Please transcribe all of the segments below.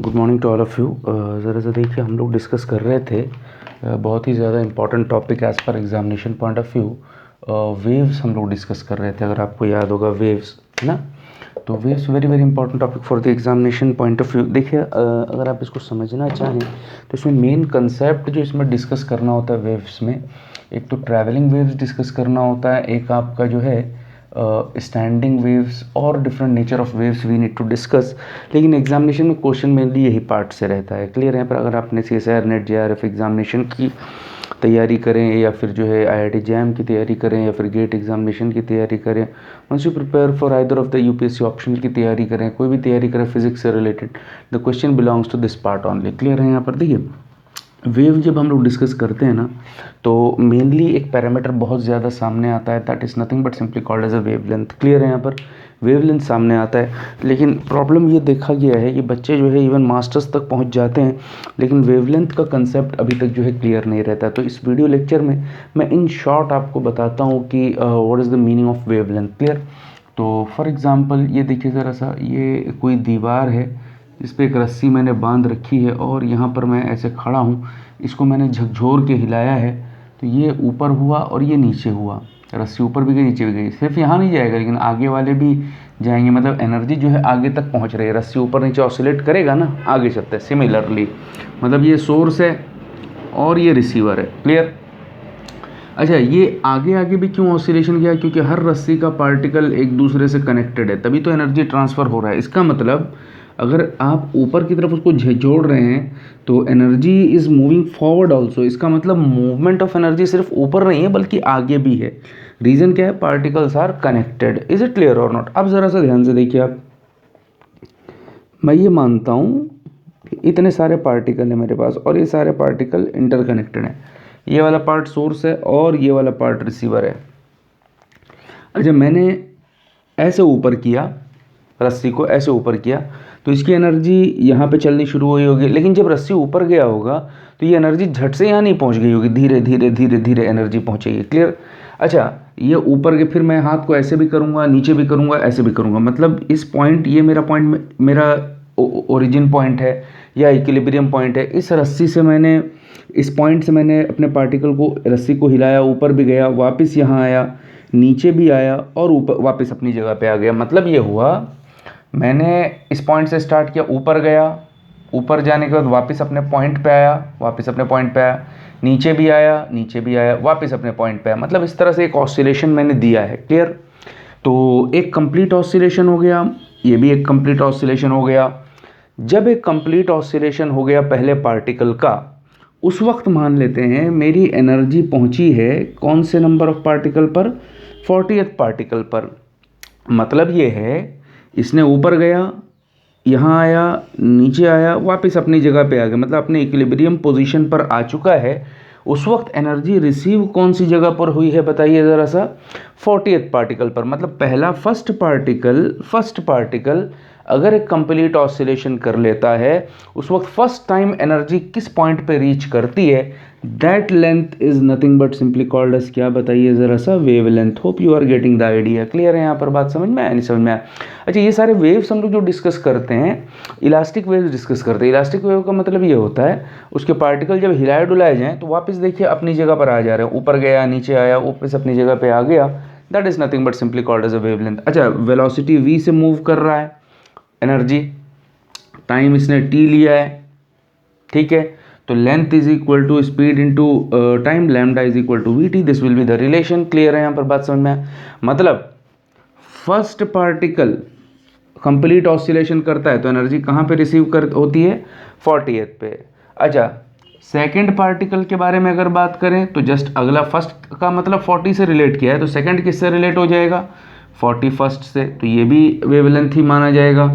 Good morning to all of you. ज़रा सा देखिए, हम लोग डिस्कस कर रहे थे बहुत ही ज़्यादा important topic as per examination point of view. Waves हम लोग डिस्कस कर रहे थे, अगर आपको याद होगा वेव्स, है ना। तो waves very very important topic for the examination point of view. देखिए, अगर आप इसको समझना चाहें तो इसमें मेन कंसेप्ट जो इसमें डिस्कस करना होता है वेव्स में, एक तो ट्रैवलिंग वेव्स डिस्कस करना होता है, एक आपका जो है स्टैंडिंग वेव्स और different nature of waves we need to discuss. लेकिन एग्जामिनेशन में क्वेश्चन मेनली यही पार्ट से रहता है। क्लियर है। पर अगर आपने CSIR नेट JRF एग्जामिनेशन की तैयारी करें या फिर जो है IIT JAM की तैयारी करें या फिर गेट एग्जामिनेशन की तैयारी करें, once you prepare for either of the UPSC optional की तैयारी करें, कोई भी तैयारी करें फिजिक्स से related, the question belongs to this part only. Clear है। यहाँ पर देखिए, वेव जब हम लोग डिस्कस करते हैं ना, तो मेनली एक पैरामीटर बहुत ज़्यादा सामने आता है, that is nothing but simply called as a wavelength. Clear है। यहाँ पर वेवलेंथ सामने आता है, लेकिन प्रॉब्लम ये देखा गया है कि बच्चे जो है इवन मास्टर्स तक पहुंच जाते हैं, लेकिन वेवलेंथ का कंसेप्ट अभी तक जो है क्लियर नहीं रहता। तो इस वीडियो लेक्चर में मैं इन शॉर्ट आपको बताता हूँ कि what is the meaning of wavelength. Clear. तो फॉर एग्ज़ाम्पल ये देखिए ज़रा सा, ये कोई दीवार है जिस पे एक रस्सी मैंने बांध रखी है और यहाँ पर मैं ऐसे खड़ा हूँ, इसको मैंने झकझोर के हिलाया है, तो ये ऊपर हुआ और ये नीचे हुआ, रस्सी ऊपर भी गई नीचे भी गई। सिर्फ यहाँ नहीं जाएगा, लेकिन आगे वाले भी जाएंगे, मतलब एनर्जी जो है आगे तक पहुँच रही है। रस्सी ऊपर नीचे ऑसिलेट करेगा ना, आगे चलता है। सिमिलरली मतलब ये सोर्स है और ये रिसीवर है। क्लियर। अच्छा, ये आगे आगे भी क्यों ऑसिलेशन किया? क्योंकि हर रस्सी का पार्टिकल एक दूसरे से कनेक्टेड है, तभी तो एनर्जी ट्रांसफ़र हो रहा है। इसका मतलब अगर आप ऊपर की तरफ उसको जोड़ रहे हैं तो energy is moving forward also. इसका मतलब मूवमेंट ऑफ एनर्जी सिर्फ ऊपर नहीं है बल्कि आगे भी है। रीज़न क्या है? Particles are connected. Is it clear और नॉट? अब ज़रा सा ध्यान से देखिए आप, मैं ये मानता हूँ कि इतने सारे पार्टिकल हैं मेरे पास और ये सारे पार्टिकल इंटरकनेक्टेड हैं। ये वाला पार्ट सोर्स है और ये वाला पार्ट रिसीवर है। अच्छा, मैंने ऐसे ऊपर किया, रस्सी को ऐसे ऊपर किया, तो इसकी एनर्जी यहाँ पे चलनी शुरू हुई होगी, लेकिन जब रस्सी ऊपर गया होगा तो ये एनर्जी झट से यहाँ नहीं पहुँच गई होगी, धीरे धीरे धीरे धीरे एनर्जी पहुँचेगी। क्लियर। अच्छा, ये ऊपर के, फिर मैं हाथ को ऐसे भी करूँगा, नीचे भी करूँगा, ऐसे भी करूँगा, मतलब इस पॉइंट, ये मेरा पॉइंट, मेरा ओरिजिन पॉइंट है या इक्विलिब्रियम पॉइंट है। इस रस्सी से मैंने, इस पॉइंट से मैंने अपने पार्टिकल को, रस्सी को हिलाया, ऊपर भी गया, वापस यहाँ आया, नीचे भी आया और ऊपर वापस अपनी जगह पे आ गया। मतलब ये हुआ, मैंने इस पॉइंट से स्टार्ट किया, ऊपर गया, ऊपर जाने के बाद वापस अपने पॉइंट पे आया, वापस अपने पॉइंट पे आया, नीचे भी आया, नीचे भी आया, वापस अपने पॉइंट पे आया। मतलब इस तरह से एक ऑसिलेशन मैंने दिया है। क्लियर। तो एक कंप्लीट ऑसिलेशन हो गया, ये भी एक कंप्लीट ऑसिलेशन हो गया। जब एक कंप्लीट ऑसिलेशन हो गया पहले पार्टिकल का, उस वक्त मान लेते हैं मेरी एनर्जी पहुंची है कौन से नंबर ऑफ पार्टिकल पर? 40th पार्टिकल पर। मतलब ये है, इसने ऊपर गया, यहाँ आया, नीचे आया, वापस अपनी जगह पे आ गया, मतलब अपने इक्विलिब्रियम पोजीशन पर आ चुका है। उस वक्त एनर्जी रिसीव कौन सी जगह पर हुई है बताइए ज़रा सा? 40th पार्टिकल पर। मतलब पहला फर्स्ट पार्टिकल अगर एक कंप्लीट ऑसिलेशन कर लेता है, उस वक्त फर्स्ट टाइम एनर्जी किस पॉइंट पे रीच करती है, that length is nothing but simply called as, क्या बताइए ज़रा सा? Wavelength. Hope you are getting the idea. Clear है। यहाँ पर बात समझ में आया, नहीं समझ में आया? अच्छा, ये सारे वेव्स हम लोग जो डिस्कस करते हैं, इलास्टिक वेव्स डिस्कस करते हैं। इलास्टिक वेव का मतलब ये होता है, उसके पार्टिकल जब हिलाए डुलाए जाएँ तो वापस देखिए अपनी जगह पर आ जा रहे हैं, ऊपर गया, नीचे आया, वापस अपनी जगह पर आ गया, that is nothing but simply called as a wavelength. अच्छा, वेलोसिटी v से मूव कर रहा है एनर्जी, टाइम इसने t लिया है, ठीक है। तो length is equal to speed into time, lambda is equal to vt, this will be the relation. Clear है। यहाँ पर बात समझ में आया? मतलब फर्स्ट पार्टिकल कंप्लीट ऑसिलेशन करता है तो एनर्जी कहाँ पे रिसीव कर होती है? 40th पे। अच्छा, सेकंड पार्टिकल के बारे में अगर बात करें तो जस्ट अगला, फर्स्ट का मतलब 40 से रिलेट किया है, तो सेकंड किससे रिलेट हो जाएगा? 41st से, तो ये भी वेवलेंथ ही माना जाएगा।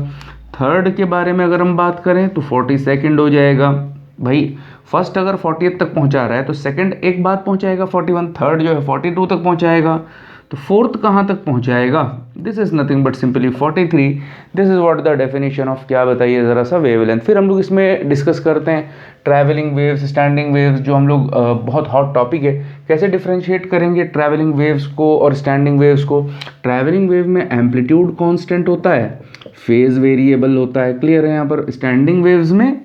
थर्ड के बारे में अगर हम बात करें तो 42nd हो जाएगा। भाई फर्स्ट अगर 40th तक पहुंचा रहा है तो सेकंड एक बात पहुंचाएगा 41, थर्ड जो है 42 तक पहुंचाएगा, तो फोर्थ कहाँ तक पहुंचाएगा? This is nothing but simply 43। This is what the definition of, क्या बताइए ज़रा सा? वेवलेंथ। फिर हम लोग इसमें डिस्कस करते हैं ट्रैवलिंग वेव्स, स्टैंडिंग वेव्स, जो हम लोग बहुत हॉट टॉपिक है। कैसे डिफ्रेंशिएट करेंगे ट्रैवलिंग वेव्स को और स्टैंडिंग वेव्स को? ट्रैवलिंग वेव में एम्पलीट्यूड कांस्टेंट होता है फेज वेरिएबल होता है, क्लियर है। यहाँ पर स्टैंडिंग वेव्स में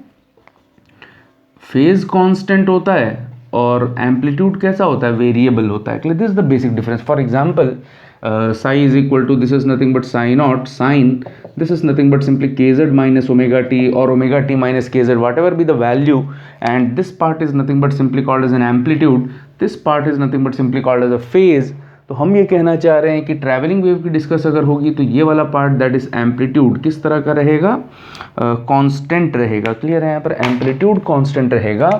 फेज कांस्टेंट होता है और एम्पलीट्यूड कैसा होता है, वेरिएबल होता है, clear. This is the basic difference. For example psi is equal to, this is nothing but psi not, sign this is nothing but simply kz minus omega t or omega t minus kz, whatever be the value, and this part is nothing but simply called as an amplitude, this part is nothing but simply called as a phase। तो हम ये कहना चाह रहे हैं कि travelling wave की discuss अगर होगी तो ये वाला पार्ट दैट इज एम्पलीट्यूड किस तरह का रहेगा, कांस्टेंट रहेगा, क्लियर है। यहाँ पर एम्पलीट्यूड कांस्टेंट रहेगा।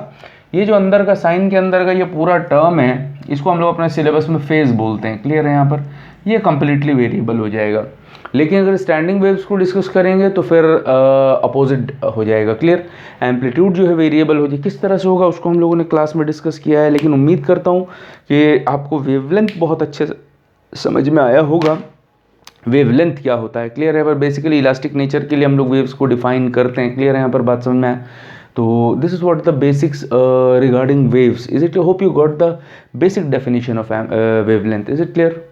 ये जो अंदर का साइन के अंदर का ये पूरा टर्म है, इसको हम लोग अपने सिलेबस में फेज बोलते हैं, क्लियर है। यहाँ पर ये कंप्लीटली वेरिएबल हो जाएगा। लेकिन अगर स्टैंडिंग वेव्स को डिस्कस करेंगे तो फिर अपोजिट हो जाएगा, क्लियर। एम्पलीट्यूड जो है वेरिएबल हो जाए, किस तरह से होगा उसको हम लोगों ने क्लास में डिस्कस किया है, लेकिन उम्मीद करता हूँ कि आपको वेवलेंथ बहुत अच्छे से समझ में आया होगा। वेवलेंथ क्या होता है, क्लियर है। पर बेसिकली इलास्टिक नेचर के लिए हम लोग वेव्स को डिफाइन करते हैं, क्लियर है। यहाँ पर बात समझ में आए तो this is what the basics regarding waves. Is it, hope you got the basic definition of wavelength, is it clear.